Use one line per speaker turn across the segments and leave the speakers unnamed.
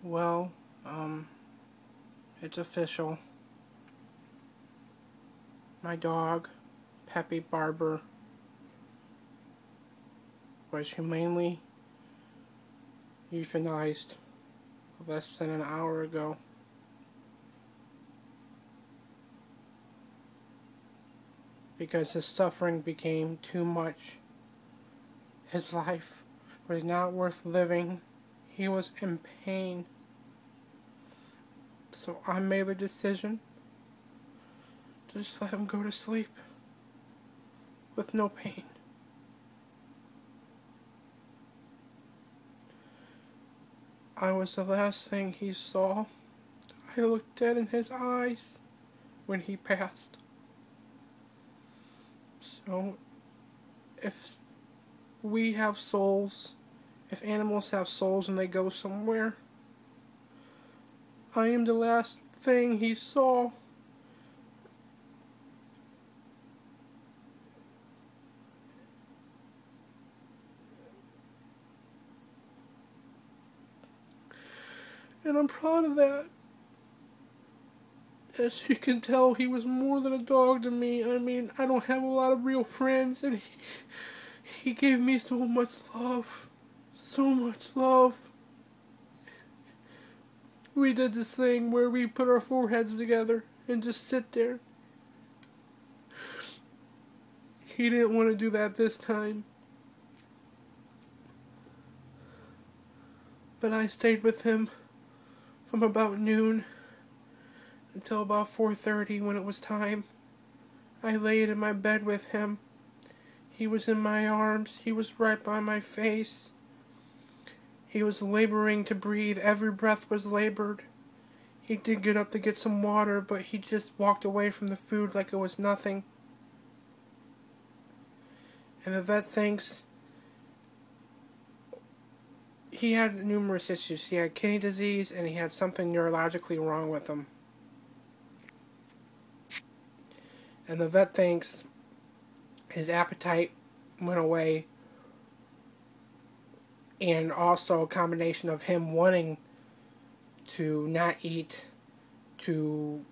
Well, it's official. My dog, Pepe Barber, was humanely euthanized less than an hour ago. Because his suffering became too much. His life was not worth living. He was in pain. So I made the decision to just let him go to sleep with no pain. I was the last thing he saw. I looked dead in his eyes when he passed. So, if we have souls, if animals have souls and they go somewhere, I am the last thing he saw. And I'm proud of that. As you can tell, he was more than a dog to me. I mean, I don't have a lot of real friends, and he gave me so much love. So much love. We did this thing where we put our foreheads together and just sit there. He didn't want to do that this time. But I stayed with him from about noon until about 4:30 when it was time. I laid in my bed with him. He was in my arms. He was right by my face. He was laboring to breathe. Every breath was labored. He did get up to get some water, but he just walked away from the food like it was nothing. And the vet thinks he had numerous issues. He had kidney disease and he had something neurologically wrong with him. And the vet thinks his appetite went away, and also a combination of him wanting to not eat to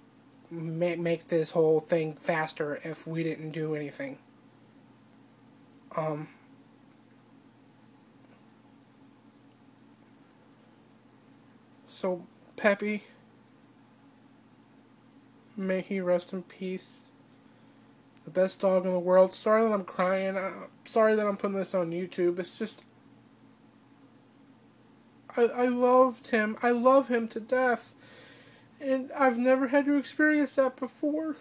make this whole thing faster if we didn't do anything. So Pepe, may he rest in peace. The best dog in the world. Sorry that I'm crying. Sorry that I'm putting this on YouTube. It's just, I loved him. I love him to death. And I've never had to experience that before.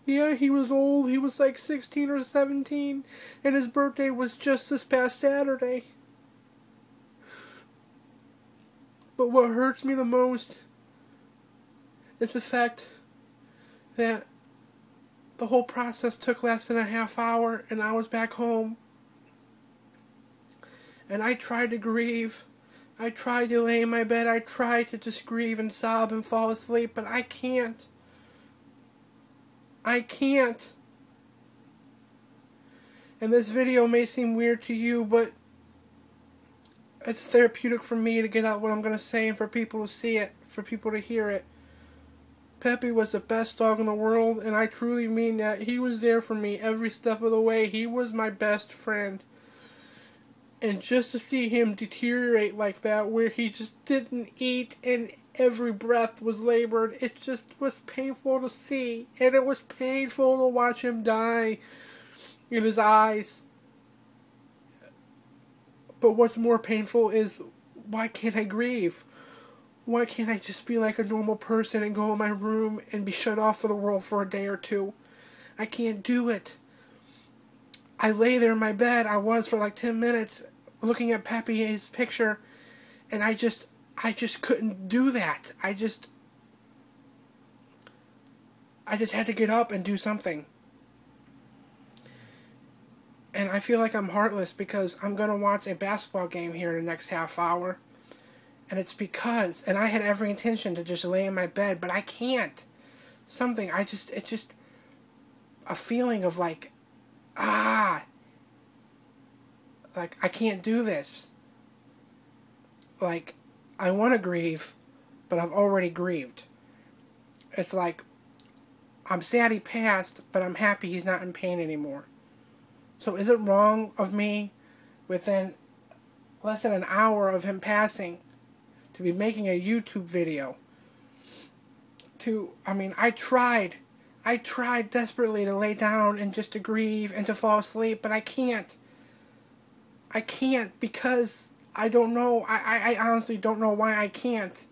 Yeah, he was old. He was like 16 or 17. And his birthday was just this past Saturday. But what hurts me the most is the fact that the whole process took less than a half hour, and I was back home. And I tried to grieve. I tried to lay in my bed. I tried to just grieve and sob and fall asleep, but I can't. I can't. And this video may seem weird to you, but it's therapeutic for me to get out what I'm going to say and for people to see it, for people to hear it. Pepe was the best dog in the world, and I truly mean that. He was there for me every step of the way. He was my best friend. And just to see him deteriorate like that, where he just didn't eat and every breath was labored, it just was painful to see. And it was painful to watch him die in his eyes. But what's more painful is, why can't I grieve? Why can't I just be like a normal person and go in my room and be shut off from the world for a day or two? I can't do it. I lay there in my bed, I was for like 10 minutes, looking at Pepe's picture, and I just couldn't do that. I just had to get up and do something. And I feel like I'm heartless because I'm going to watch a basketball game here in the next half hour. And it's because, and I had every intention to just lay in my bed, but I can't. It's just a feeling of like, like I can't do this. Like, I want to grieve, but I've already grieved. It's like, I'm sad he passed, but I'm happy he's not in pain anymore. So is it wrong of me, within less than an hour of him passing, to be making a YouTube video? I tried desperately to lay down and just to grieve and to fall asleep, but I can't. I can't because I don't know. I honestly don't know why I can't.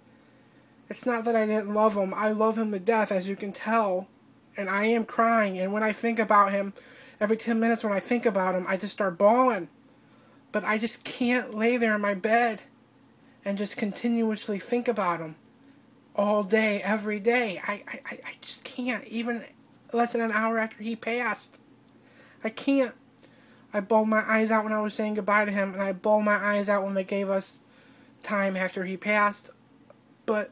It's not that I didn't love him. I love him to death, as you can tell. And I am crying. And when I think about him, every 10 minutes when I think about him, I just start bawling. But I just can't lay there in my bed and just continuously think about him all day, every day. I just can't. Even less than an hour after he passed. I can't. I bawled my eyes out when I was saying goodbye to him, and I bawled my eyes out when they gave us time after he passed. But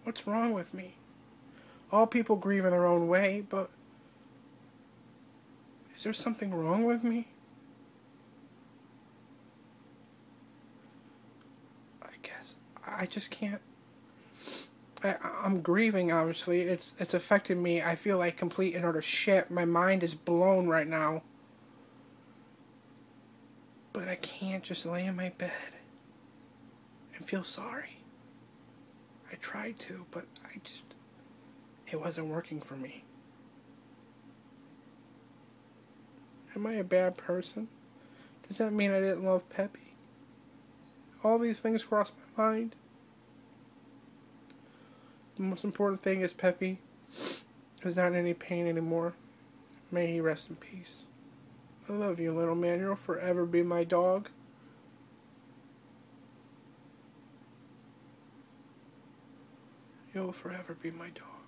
what's wrong with me? All people grieve in their own way, but is there something wrong with me? I guess I just can't. I'm grieving, obviously. It's affected me. I feel like complete and utter shit. My mind is blown right now. But I can't just lay in my bed and feel sorry. I tried to, but it wasn't working for me. Am I a bad person? Does that mean I didn't love Pepe? All these things crossed my mind. The most important thing is Pepe is not in any pain anymore. May he rest in peace. I love you, little man. You'll forever be my dog. You'll forever be my dog.